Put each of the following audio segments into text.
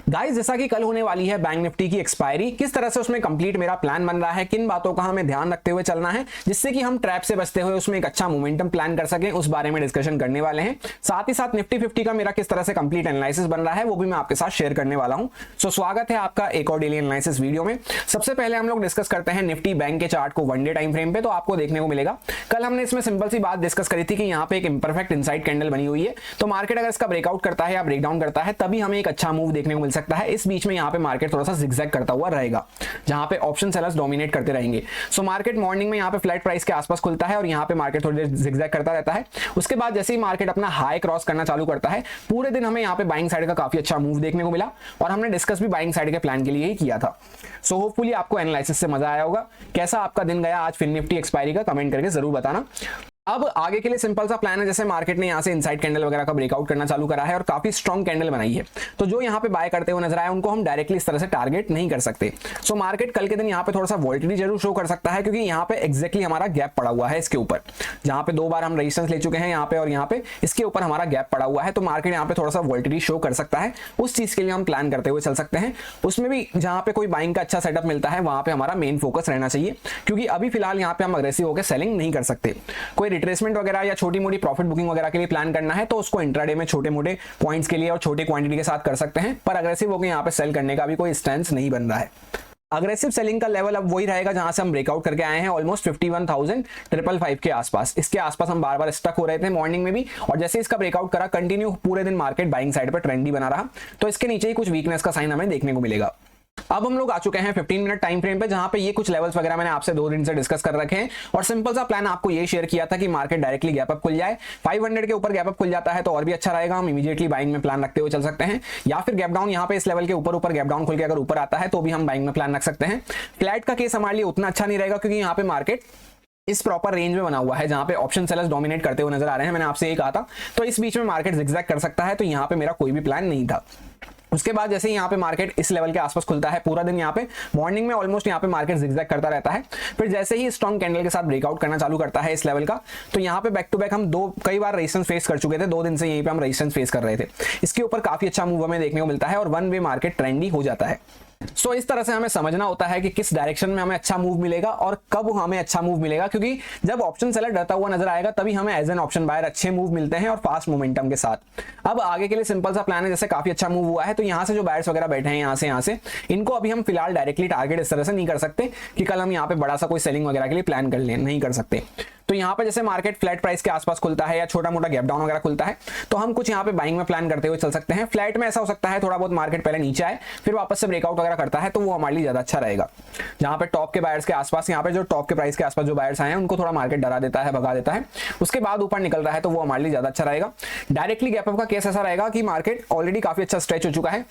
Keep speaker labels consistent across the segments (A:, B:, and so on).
A: Guys, जैसा कि कल होने वाली है बैंक निफ्टी की एक्सपायरी, किस तरह से उसमें कंप्लीट मेरा प्लान बन रहा है, किन बातों का हमें ध्यान रखते हुए चलना है जिससे कि हम ट्रैप से बचते हुए उसमें एक अच्छा मोमेंटम प्लान कर सकें, उस बारे में डिस्कशन करने वाले हैं। साथ ही साथ निफ्टी 50 का मेरा किस तरह से कंप्लीट एनालिसिस बन रहा है वो भी मैं आपके साथ शेयर करने वाला हूं। सो स्वागत है आपका एक और डेली एनालिसिस वीडियो में। सबसे पहले हम लोग डिस्कस करते हैं निफ्टी बैंक के चार्ट को वन डे टाइम फ्रेम पे। तो आपको देखने को मिलेगा, कल हमने इसमें सिंपल सी बात डिस्कस करी थी कि यहाँ पे एक इंपरफेक्ट इनसाइड कैंडल बनी हुई है, तो मार्केट अगर इसका ब्रेकआउट करता है या ब्रेकडाउन करता है तभी हमें एक अच्छा मूव देखने को मिल सकता है। इस बीच में यहाँ पे मार्केट थोड़ा सा जिगजैग करता हुआ रहेगा, जहां पे ऑप्शन सेलर्स डोमिनेट करते रहेंगे। सो मार्केट मॉर्निंग में यहाँ पे फ्लैट प्राइस के आसपास खुलता है और यहाँ पे मार्केट थोड़ी देर जिगजैग करता रहता है। उसके बाद जैसे ही मार्केट अपना हाई क्रॉस करना चालू करता है, पूरे दिन हमें यहाँ पे बाइंग साइड का काफी अच्छा मूव देखने को मिला और हमने डिस्कस भी बाइंग साइड के प्लान के लिए ही किया था। सो होपफुली आपको एनालिसिस से मजा आया होगा। कैसा आपका दिन गया आज फिन निफ्टी एक्सपायरी का, कमेंट करके जरूर बताना। अब आगे के लिए सिंपल सा प्लान है, जैसे मार्केट ने यहाँ से इनसाइड कैंडल वगैरह का ब्रेकआउट करना चालू करा है और काफी स्ट्रॉन्ग कैंडल बनाई है, तो जो यहाँ पे बाय करते हुए नजर आए उनको हम डायरेक्टली इस तरह से टारगेट नहीं कर सकते। सो मार्केट कल के दिन यहाँ पे थोड़ा सा वोल्टिलिटी जरूर शो कर सकता है, क्योंकि यहाँ पे एक्जैक्टली हमारा गैप पड़ा हुआ है इसके ऊपर, जहाँ पे 2 बार हम रेजिस्टेंस ले चुके हैं यहाँ पे और यहाँ पे इसके ऊपर हमारा गैप पड़ा हुआ है, तो मार्केट यहाँ पे थोड़ा सा वोल्टिलिटी शो कर सकता है। उस चीज के लिए हम प्लान करते हुए चल सकते हैं। उसमें भी जहाँ पे कोई बाइंग का अच्छा सेटअप मिलता है वहां पे हमारा मेन फोकस रहना चाहिए, क्योंकि अभी फिलहाल यहाँ पे हम अग्रेसिव होकर सेलिंग नहीं कर सकते। कोई रिट्रेसमेंट वगैरह या छोटी मोटी प्रॉफिट बुकिंग वगैरह के लिए प्लान करना है तो उसको इंट्राडे में छोटे मोटे पॉइंट्स के लिए और छोटी क्वांटिटी के साथ कर सकते हैं, पर अग्रेसिव होकर यहाँ पे सेल करने का भी कोई स्टैंस नहीं बन रहा है। अग्रेसिव सेलिंग का लेवल अब वही रहेगा जहां से हम ब्रेकआउट करके आए हैं, ऑलमोस्ट 51,555 के आसपास। इसके आसपास हम बार बार स्टक हो रहे थे मॉर्निंग में भी, और जैसे इसका ब्रेकआउट करा कंटिन्यू पूरे दिन मार्केट बाइंग साइड पर ट्रेंडी बना रहा, तो इसके नीचे ही कुछ वीकनेस का साइन हमें देखने को मिलेगा। अब हम लोग आ चुके हैं 15 मिनट टाइम फ्रेम पे, जहां पे ये कुछ लेवल्स वगैरह मैंने आपसे 2 दिन से डिस्कस कर रखे हैं और सिंपल सा प्लान आपको ये शेयर किया था कि मार्केट डायरेक्टली गैप अप खुल जाए। 500 के ऊपर गैप अप खुल जाता है तो और भी अच्छा रहेगा, हम इमीडिएटली बाइंग में प्लान रखते हुए चल सकते हैं, या फिर गैप डाउन यहाँ पे इस लेवल के ऊपर गैप डाउन खुल के अगर ऊपर आता है तो भी हम बाइंग में प्लान रख सकते हैं। फ्लैट का केस हमारे लिए उतना अच्छा नहीं रहेगा, क्योंकि यहाँ पे मार्केट इस प्रॉपर रेंज में बना हुआ है जहां पे ऑप्शन सेलर्स डोमिनेट करते हुए नजर आ रहे हैं, मैंने आपसे ये कहा था। तो इस बीच में मार्केट जिगजैग कर सकता है, तो यहाँ पे मेरा कोई भी प्लान नहीं था। उसके बाद जैसे ही यहाँ पे मार्केट इस लेवल के आसपास खुलता है, पूरा दिन यहाँ पे मॉर्निंग में ऑलमोस्ट यहाँ पे मार्केट जिगजैग करता रहता है, फिर जैसे ही स्ट्रॉन्ग कैंडल के साथ ब्रेकआउट करना चालू करता है इस लेवल का, तो यहाँ पे बैक टू बैक हम कई बार रेजिस्टेंस फेस कर चुके थे। 2 दिन से यहीं पे हम रेजिस्टेंस फेस कर रहे थे। इसके ऊपर काफी अच्छा मूव हमें देखने को मिलता है और वन वे मार्केट ट्रेंडी हो जाता है। सो इस तरह से हमें समझना होता है कि किस डायरेक्शन में हमें अच्छा मूव मिलेगा और कब हमें अच्छा मूव मिलेगा, क्योंकि जब ऑप्शन सेलर डरता हुआ नजर आएगा तभी हमें एज एन ऑप्शन बायर अच्छे मूव मिलते हैं और फास्ट मोमेंटम के साथ। अब आगे के लिए सिंपल सा प्लान है, जैसे काफी अच्छा मूव हुआ है तो यहाँ से जो बायर्स वगैरह बैठे हैं यहाँ से इनको अभी हम फिलहाल डायरेक्टली टारगेट इस तरह से नहीं कर सकते कि कल हम यहाँ पे बड़ा सा कोई सेलिंग वगैरह के लिए प्लान कर लें, नहीं कर सकते। तो यहाँ पे जैसे मार्केट फ्लैट प्राइस के आसपास खुलता है या छोटा मोटा गैप डाउन वगैरह खुलता है तो हम कुछ यहाँ पे बाइंग में प्लान करते हुए चल सकते हैं। फ्लैट में ऐसा हो सकता है थोड़ा बहुत मार्केट पहले नीचे आए फिर वापस से ब्रेकआउट वगैरह करता है, तो वो हमारे लिए ज्यादा अच्छा रहेगा। जहाँ पे टॉप के बायर्स के आसपास, यहाँ पे जो टॉप के प्राइस के आसपास जो बायर्स आए हैं उनको थोड़ा मार्केट डरा देता है, भगा देता है, उसके बाद ऊपर निकल रहा है तो वो हमारे लिए ज्यादा अच्छा रहेगा। डायरेक्टली गैप अप का केस ऐसा रहेगा कि मार्केट ऑलरेडी काफी अच्छा स्ट्रेच हो चुका है,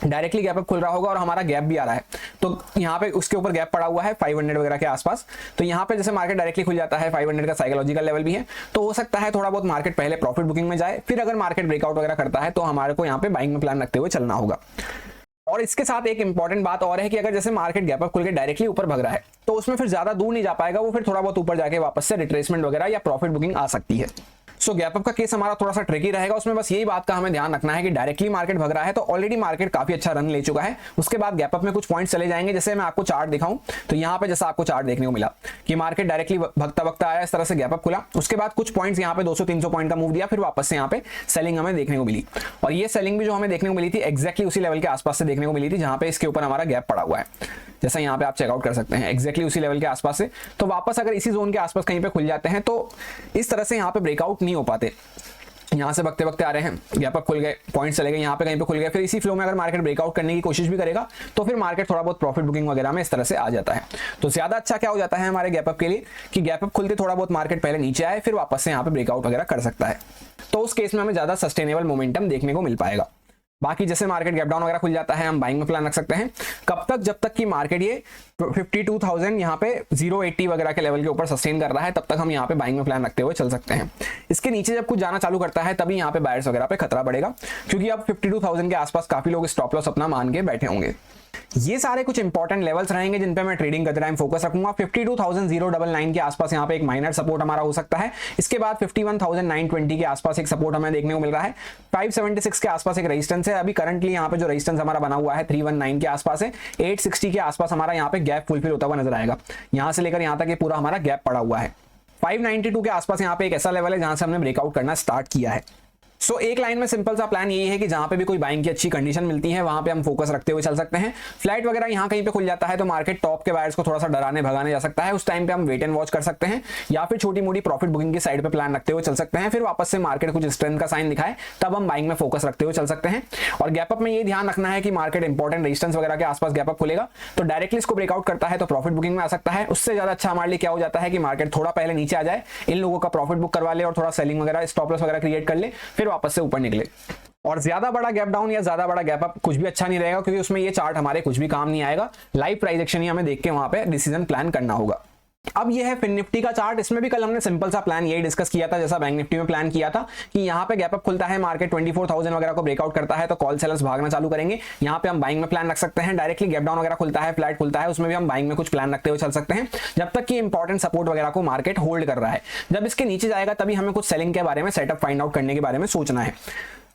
A: डायरेक्टली गैप अप खुल रहा होगा और हमारा गैप भी आ रहा है, तो यहाँ पे उसके ऊपर गैप पड़ा हुआ है 500 वगैरह के आसपास। तो यहाँ पे जैसे मार्केट डायरेक्टली खुल जाता है, 500 का साइकोलॉजिकल लेवल भी है, तो हो सकता है थोड़ा बहुत मार्केट पहले प्रॉफिट बुकिंग में जाए, फिर अगर मार्केट ब्रेकआउट वगैरह करता है तो हमारे को यहाँ पे बाइंग में प्लान रखते हुए चलना होगा। और इसके साथ एक इंपॉर्टेंट बात और है कि अगर जैसे मार्केट गैप अप खुल के डायरेक्टली ऊपर भग रहा है तो उसमें फिर ज्यादा दूर नहीं जा पाएगा, वो फिर थोड़ा बहुत ऊपर जाके वापस से रिट्रेसमेंट वगैरह या प्रॉफिट बुकिंग आ सकती है। सो गैप अप का केस हमारा थोड़ा सा ट्रिकी रहेगा। उसमें बस यही बात का हमें ध्यान रखना है कि डायरेक्टली मार्केट भग रहा है तो ऑलरेडी मार्केट काफी अच्छा रन ले चुका है, उसके बाद गैप अप में कुछ पॉइंट्स चले जाएंगे। जैसे मैं आपको चार्ट दिखाऊं तो यहाँ पे जैसा आपको चार्ट देखने को मिला कि मार्केट डायरेक्टली भगता आया, इस तरह से गैप अप खुला, उसके बाद कुछ पॉइंट्स यहाँ पे 200-300 पॉइंट का मूव दिया, फिर वापस से यहाँ पे सेलिंग हमें देखने को मिली। और ये सेलिंग भी जो हमें देखने को मिली थी एक्जैक्टली उसी लेवल के आसपास से देखने को मिली थी जहां पे इसके ऊपर हमारा गैप पड़ा हुआ है, जैसा यहाँ पे आप चेकआउट कर सकते हैं एक्जैक्टली उसी लेवल के आसपास से। तो वापस अगर इसी जोन के आसपास कहीं पे खुल जाते हैं तो इस तरह से यहाँ पे ब्रेकआउट नहीं हो पाते। यहाँ से बकते आ रहे हैं, गैप अप खुल गए, पॉइंट चले गए, यहाँ पे कहीं पे खुल गए, फिर इसी फ्लो में अगर मार्केट ब्रेकआउट करने की कोशिश भी करेगा तो फिर मार्केट थोड़ा बहुत प्रॉफिट बुकिंग वगैरह में इस तरह से आ जाता है। तो ज्यादा अच्छा क्या हो जाता है हमारे गैप अप के लिए कि गैप अप खुलते थोड़ा बहुत मार्केट पहले नीचे आए फिर वापस से यहाँ पे ब्रेकआउट वगैरह कर सकता है, तो उस केस में हमें ज्यादा सस्टेनेबल मोमेंटम देखने को मिल पाएगा। बाकी जैसे मार्केट गैप डाउन वगैरह खुल जाता है हम बाइंग में प्लान रख सकते हैं, कब तक, जब तक कि मार्केट ये 52,000 यहाँ पे 080 वगैरह के लेवल के ऊपर सस्टेन कर रहा है, तब तक हम यहाँ पे बाइंग में प्लान रखते हुए चल सकते हैं। इसके नीचे जब कुछ जाना चालू करता है तभी यहाँ पे बायर्स वगैरह पे खतरा बढ़ेगा, क्योंकि अब 52,000 के आसपास काफी लोग स्टॉप लॉस अपना मान के बैठे होंगे। ये सारे कुछ इंपॉर्टेंट लेवल्स रहेंगे जिन पे मैं ट्रेडिंग करते टाइम फोकस रखूंगा। 52,099 के आसपास यहाँ पे एक माइनर सपोर्ट हमारा हो सकता है। इसके बाद 51,920 के आसपास एक सपोर्ट हमें देखने को मिल रहा है। 576 के आसपास एक रेजिस्टेंस है। अभी करंटली यहाँ पे जो रेजिस्टेंस हमारा बना हुआ है 319 के आसपास है। 860 के आसपास हमारा यहाँ पे गैप फुलफिल होता हुआ नजर आएगा। यहाँ से लेकर यहाँ तक ये पूरा हमारा गैप पड़ा हुआ है। 592 के आसपास यहाँ पे एक ऐसा लेवल है जहां से हमने ब्रेकआउट करना स्टार्ट किया है। सो एक लाइन में सिंपल सा प्लान यही है कि जहां पे भी कोई बाइंग की अच्छी कंडीशन मिलती है वहां पे हम फोकस रखते हुए चल सकते हैं। फ्लैट वगैरह यहां कहीं पे खुल जाता है तो मार्केट टॉप के बायर्स को थोड़ा सा डराने भगाने जा सकता है। उस टाइम पे हम वेट एंड वॉच कर सकते हैं या फिर छोटी मोटी प्रॉफिट बुकिंग की साइड पे प्लान रखते हुए चल सकते हैं। फिर वापस से मार्केट कुछ स्ट्रेंथ का साइन दिखाए तब हम बाइंग में फोकस रखते हुए चल सकते हैं। और गैप अप में ये ध्यान रखना है कि मार्केट इंपॉर्टेंट रेजिस्टेंस वगैरह के आसपास गैप अप खुलेगा तो डायरेक्टली इसको ब्रेकआउट करता है तो प्रॉफिट बुकिंग में आ सकता है। उससे ज्यादा अच्छा हमारे लिए क्या हो जाता है कि मार्केट थोड़ा पहले नीचे आ जाए, इन लोगों का प्रॉफिट बुक करवा ले और थोड़ा सेलिंग वगैरह स्टॉप लॉस वगैरह क्रिएट कर ले, फिर वापस से ऊपर निकले। और ज्यादा बड़ा गैप डाउन या ज्यादा बड़ा गैप अप कुछ भी अच्छा नहीं रहेगा, क्योंकि उसमें ये चार्ट हमारे कुछ भी काम नहीं आएगा। लाइव प्राइस एक्शन ही हमें देख के वहां पे डिसीजन प्लान करना होगा। अब ये है फिन निफ्टी का चार्ट। इसमें भी कल हमने सिंपल सा प्लान यही डिस्कस किया था जैसा बैंक निफ्टी में प्लान किया था कि यहाँ पे गैप अप खुलता है, मार्केट 24,000 वगैरह को ब्रेकआउट करता है तो कॉल सेलर्स भागना चालू करेंगे। यहाँ पे हम बाइंग में प्लान रख सकते हैं। डायरेक्टली गैप डाउन वगैरह खुलता है, फ्लैट खुलता है, उसमें भी हम बाइंग में कुछ प्लान रखते हुए चल सकते हैं जब तक कि इंपॉर्टेंट सपोर्ट वगैरह को मार्केट होल्ड कर रहा है। जब इसके नीचे जाएगा तभी हमें कुछ सेलिंग के बारे में, सेटअप फाइंड आउट करने के बारे में सोचना है।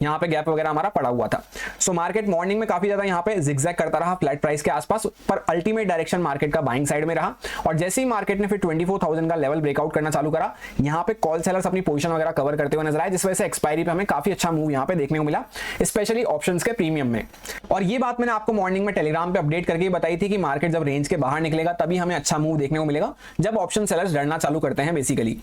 A: यहाँ पे गैप वगैरह हमारा पड़ा हुआ था। सो मार्केट मॉर्निंग में काफी ज्यादा यहाँ पे जिगजैग करता रहा फ्लैट प्राइस के आसपास, पर अल्टीमेट डायरेक्शन मार्केट का बाइंग साइड में रहा। और जैसे ही मार्केट ने फिर 24,000 का लेवल ब्रेकआउट करना चालू करा, यहाँ पे कॉल सेलर्स अपनी पोजीशन वगैरह कवर करते हुए नजर आए, जिस वजह से एक्सपायरी पे हमें काफी अच्छा मूव यहाँ पे देखने को मिला, स्पेशली ऑप्शंस के प्रीमियम में। और ये बात मैंने आपको मॉर्निंग में टेलीग्राम पे अपडेट करके बताई थी कि मार्केट जब रेंज के बाहर निकलेगा तभी हमें अच्छा मूव देखने को मिलेगा, जब ऑप्शन सेलर्स डरना चालू करते हैं बेसिकली।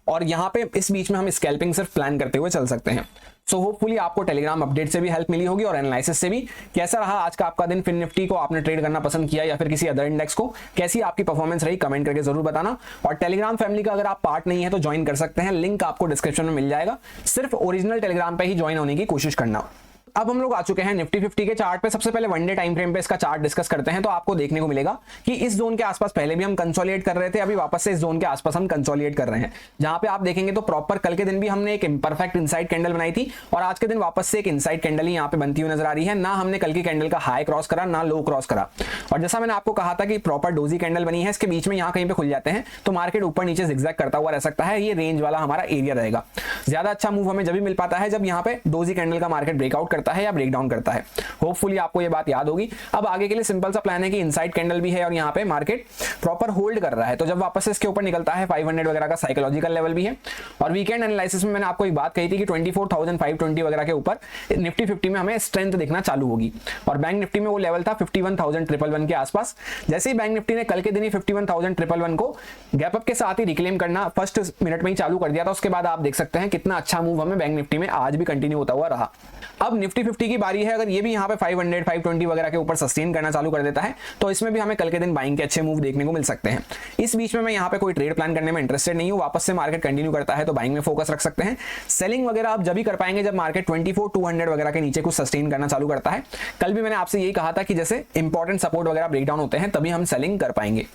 A: और यहाँ पे इस बीच में हम स्कैल्पिंग सिर्फ प्लान करते हुए चल सकते हैं। सो होपफुली आपको टेलीग्राम अपडेट से भी हेल्प मिली होगी और एनालिसिस से भी। कैसा रहा आज का आपका दिन? फिन निफ्टी को आपने ट्रेड करना पसंद किया या फिर किसी अदर इंडेक्स को? कैसी आपकी परफॉर्मेंस रही कमेंट करके जरूर बताना। और टेलीग्राम फैमिली का अगर आप पार्ट नहीं है तो ज्वाइन कर सकते हैं, लिंक आपको डिस्क्रिप्शन में मिल जाएगा। सिर्फ ओरिजिनल टेलीग्राम पे ही ज्वाइन होने की कोशिश करना। अब हम लोग आ चुके हैं निफ्टी 50 के चार्ट पे। सबसे पहले वन डे टाइम फ्रेम पे इसका चार्ट डिस्कस करते हैं तो आपको देखने को मिलेगा कि इस जोन के आसपास पहले भी हम कंसोलिडेट कर रहे थे, अभी वापस से इस जोन के आसपास हम कंसोलिडेट कर रहे हैं। जहां पे आप देखेंगे तो प्रॉपर कल के दिन भी हमने एक इम्परफेक्ट इनसाइड कैंडल बनाई थी और आज के दिन वापस से एक इनसाइड कैंडल ही यहाँ पे बनती हुई नजर आ रही है। ना हमने कल की कैंडल का हाई क्रॉस करा ना लो क्रॉस करा। और जैसा मैंने आपको कहा था कि प्रॉपर डोजी कैंडल बनी है, इसके बीच में यहाँ कहीं पे खुल जाते हैं तो मार्केट ऊपर नीचे जिगजैग करता हुआ रह सकता है। ये रेंज वाला हमारा एरिया रहेगा। ज्यादा अच्छा मूव हमें जब भी मिल पाता है जब यहाँ पे डोजी कैंडल का मार्केट ब्रेकआउट करता है या ब्रेकडाउन करता है। होपफुली आपको ये बात याद होगी। अब आगे के लिए सिंपल सा प्लान है कि इनसाइड कैंडल भी है और यहाँ पे मार्केट प्रॉपर होल्ड कर रहा है, तो जब वापस से इसके ऊपर निकलता है 500 वगैरह का साइकोलॉजिकल लेवल भी है। और वीकेंड एनालिसिस में मैंने आपको एक बात कही थी कि 24,520 वगैरह के ऊपर निफ्टी 50 में हमें स्ट्रेंथ दिखना चालू होगी। और बैंक निफ्टी में वो लेवल था 51,111 के आसपास। जैसे ही बैंक निफ्टी ने कल के दिन ही 51,111 को गैप अप के साथ ही रिक्लेम करना फर्स्ट मिनट में ही चालू कर दिया था, उसके बाद आप देख सकते हैं कितना अच्छा मूव हमें बैंक निफ्टी में आज भी कंटिन्यू होता हुआ रहा। अब निफ्टी 50 की बारी है। अगर ये भी यहाँ पे 500, 520 वगैरह के ऊपर सस्टेन करना चालू कर देता है तो इसमें भी हमें कल के दिन बाइंग के अच्छे मूव देखने को मिल सकते हैं। इस बीच में मैं यहाँ पे कोई ट्रेड प्लान करने में इंटरेस्टेड नहीं हूँ। वापस से मार्केट कंटिन्यू करता है तो बाइंग में फोकस रख सकते हैं। सेलिंग वगैरह आप जब भी कर पाएंगे जब मार्केट 24,200 वगैरह के नीचे कुछ सस्टेन करना चालू करता है। कल भी मैंने आपसे यही कहा था कि जैसे इंपॉर्टेंट सपोर्ट वगैरह ब्रेकडाउन होते हैं तभी हम सेलिंग कर पाएंगे।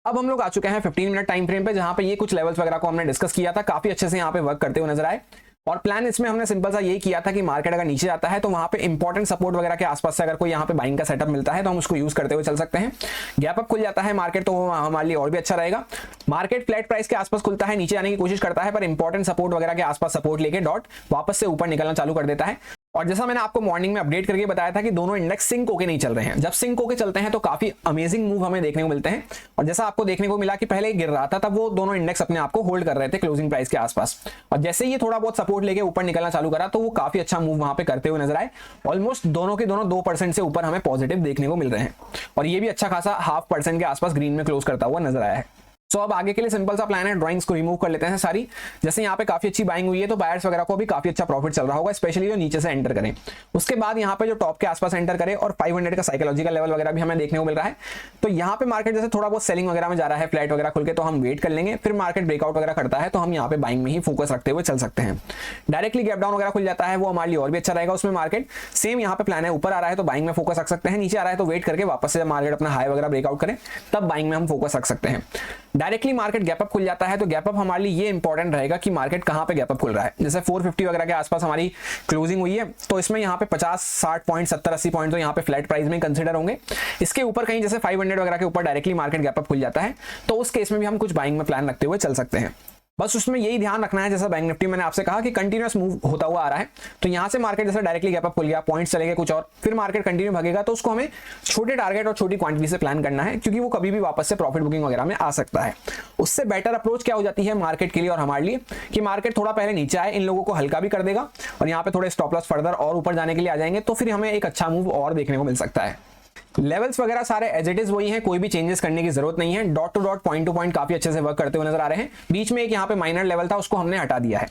A: अब हम लोग आ चुके हैं 15 मिनट टाइम फ्रेम पे, जहां पे ये कुछ लेवल्स वगैरह को हमने डिस्कस किया था, काफी अच्छे से यहाँ पे वर्क करते हुए नजर आए। और प्लान इसमें हमने सिंपल सा यही किया था कि मार्केट अगर नीचे जाता है तो वहां पे इंपॉर्टेंट सपोर्ट वगैरह के आसपास से अगर कोई यहाँ पे बाइंग का सेटअप मिलता है तो हम उसको यूज करते हुए चल सकते हैं। गैप अप खुल जाता है मार्केट तो हमारे लिए और भी अच्छा रहेगा। मार्केट फ्लैट प्राइस के आसपास खुलता है, नीचे आने की कोशिश करता है, पर इंपॉर्टेंट सपोर्ट वगैरह के आसपास सपोर्ट लेके डॉट वापस से ऊपर निकलना चालू कर देता है। और जैसा मैंने आपको मॉर्निंग में अपडेट करके बताया था कि दोनों इंडेक्स सिंक होके नहीं चल रहे हैं। जब सिंक होके चलते हैं तो काफी अमेजिंग मूव हमें देखने को मिलते हैं। और जैसा आपको देखने को मिला कि पहले गिर रहा था तब वो दोनों इंडेक्स अपने आप को होल्ड कर रहे थे क्लोजिंग प्राइस के आसपास, और जैसे ही ये थोड़ा बहुत सपोर्ट लेके ऊपर निकलना चालू करा तो वो काफी अच्छा मूव वहां पे करते हुए नजर आए। ऑलमोस्ट दोनों के दोनों 2% से ऊपर हमें पॉजिटिव देखने को मिल रहे हैं और ये भी अच्छा खासा 0.5% के आसपास ग्रीन में क्लोज करता हुआ नजर आया है। सो अब आगे के लिए सिंपल सा प्लान है, ड्राइंग्स को रिमूव कर लेते हैं सारी। जैसे यहाँ पे काफी अच्छी बाइंग हुई है तो बायर्स वगैरह को भी काफी अच्छा प्रॉफिट चल रहा होगा, स्पेशली जो नीचे से एंटर करें। उसके बाद यहाँ पे जो टॉप के आसपास एंटर करें और 500 का साइकोलॉजिकल लेवल वगैरह भी हमें देखने को मिल रहा है। तो यहाँ पे मार्केट जैसे थोड़ा बहुत सेलिंग वगैरह में जा रहा है, फ्लैट वगैरह खुल के, तो हम वेट कर लेंगे। फिर मार्केट ब्रेकआउट वगैरह करता है तो हम यहाँ पे बाइंग में ही फोकस रखते हुए चल सकते हैं। डायरेक्टली गैप डाउन वगैरह खुल जाता है वो हमारे लिए और भी अच्छा रहेगा। उसमें मार्केट सेम यहाँ पे प्लान है, ऊपर आ रहा है तो बाइंग में फोकस रख सकते हैं, नीचे आ रहा है तो वेट करके वापस से जब मार्केट अपना हाई वगैरह ब्रेकआउट करे तब बाइंग में हम फोकस रख सकते हैं। डायरेक्टली मार्केट गैप अप खुल जाता है तो गैप अप हमारे लिए ये इंपॉर्टेंट रहेगा कि मार्केट कहां पे गैप अप खुल रहा है। जैसे 450 वगैरह के आसपास हमारी क्लोजिंग हुई है तो इसमें यहाँ पे 50-60 पॉइंट 70-80 पॉइंट तो यहाँ पे फ्लैट प्राइस में कंसीडर होंगे। इसके ऊपर कहीं जैसे 500 वगैरह के ऊपर डायरेक्टली मार्केट गैप अप खुल जाता है तो उस केस में भी हम कुछ बाइंग में प्लान रखते हुए चल सकते हैं। बस उसमें यही ध्यान रखना है, जैसा बैंक निफ्टी मैंने आपसे कहा कि कंटिन्यूअस मूव होता हुआ आ रहा है तो यहां से मार्केट जैसे डायरेक्टली गैप अप खुल गया, पॉइंट्स चले गए कुछ और, फिर मार्केट कंटिन्यू भागेगा तो उसको हमें छोटे टारगेट और छोटी क्वांटिटी से प्लान करना है, क्योंकि वो कभी भी वापस से प्रॉफिट बुकिंग वगैरह में आ सकता है। उससे बेटर अप्रोच क्या हो जाती है मार्केट के लिए और हमारे लिए कि मार्केट थोड़ा पहले नीचे आए, इन लोगों को हल्का भी कर देगा और यहाँ पे थोड़े स्टॉप लॉस फर्दर और ऊपर जाने के लिए आ जाएंगे तो फिर हमें एक अच्छा मूव और देखने को मिल सकता है। लेवल्स वगैरह सारे एज इट इज वही हैं, कोई भी चेंजेस करने की जरूरत नहीं है। Dot to dot, point two point काफी अच्छे से वर्क करते हुए नजर आ रहे हैं। बीच में एक यहाँ पे माइनर लेवल था उसको हमने हटा दिया है।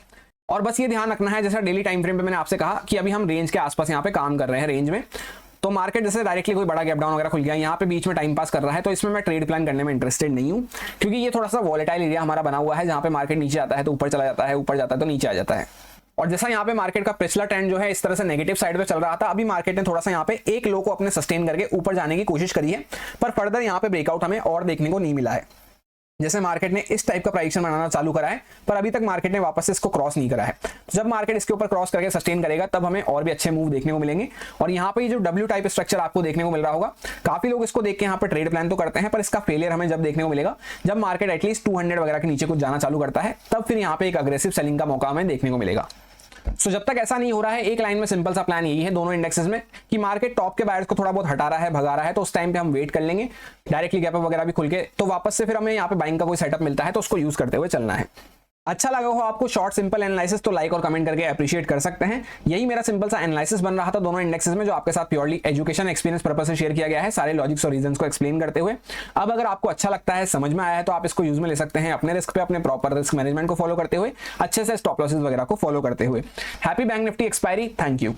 A: और बस ये ध्यान रखना है, जैसा डेली टाइम फ्रेम पे मैंने आपसे कहा कि अभी हम रेंज के आसपास यहाँ पे काम कर रहे हैं रेंज में, तो मार्केट जैसे डायरेक्टली कोई बड़ा गैप डाउन वगैरह खुल गया, यहाँ पे बीच में टाइम पास कर रहा है तो इसमें मैं ट्रेड प्लान करने में इंटरेस्टेड नहीं हूँ, क्योंकि ये थोड़ा सा वॉलेटाइल एरिया हमारा बना हुआ है जहाँ पे मार्केट नीचे आता है तो ऊपर चला जाता है, ऊपर जाता है तो नीचे आ जाता है। और जैसा यहाँ पे मार्केट का पिछला ट्रेंड जो है इस तरह से नेगेटिव साइड पे चल रहा था, अभी मार्केट ने थोड़ा सा यहाँ पे एक लो को अपने सस्टेन करके ऊपर जाने की कोशिश करी है, पर फर्दर यहाँ पे ब्रेकआउट हमें और देखने को नहीं मिला है। जैसे मार्केट ने इस टाइप का प्राइसेशन बनाना चालू करा है पर अभी तक मार्केट ने वापस से इसको क्रॉस नहीं करा है। जब मार्केट इसके ऊपर क्रॉस करके सस्टेन करेगा तब हमें और भी अच्छे मूव देखने को मिलेंगे। और यहाँ पे जो डब्ल्यू टाइप स्ट्रक्चर आपको देखने को मिल रहा होगा, काफी लोग इसको देख के यहाँ पे ट्रेड प्लान तो करते हैं, पर इसका फेलियर हमें जब देखने को मिलेगा जब मार्केट एटलीस्ट 200 वगैरह के नीचे कुछ जाना चालू करता है, तब फिर यहाँ पे एक अग्रेसिव सेलिंग का मौका हमें देखने को मिलेगा। सो जब तक ऐसा नहीं हो रहा है, एक लाइन में सिंपल सा प्लान यही है दोनों इंडेक्सेस में कि मार्केट टॉप के बायर्स को थोड़ा बहुत हटा रहा है, भगा रहा है, तो उस टाइम पे हम वेट कर लेंगे। डायरेक्टली गैप अप वगैरह भी खुल के तो वापस से फिर हमें यहाँ पे बाइंग का कोई सेटअप मिलता है तो उसको यूज करते हुए चलना है। अच्छा लगा हो आपको शॉर्ट सिंपल एनालिसिस तो लाइक और कमेंट करके अप्रिशिएट कर सकते हैं। यही मेरा सिंपल सा एनालिसिस बन रहा था दोनों इंडेक्सेस में, जो आपके साथ प्योरली एजुकेशन एक्सपीरियंस पर्पस से शेयर किया गया है, सारे लॉजिक्स और रीजंस को एक्सप्लेन करते हुए। अब अगर आपको अच्छा लगता है, समझ में आया है, तो आप इसको यूज में ले सकते हैं अपने रिस्क पे, अपने प्रॉपर रिस्क मैनेजमेंट को फॉलो करते हुए, अच्छे से स्टॉप लॉसेस वगैरह को फॉलो करते हुए। Happy bank Nifty expiry. Thank you.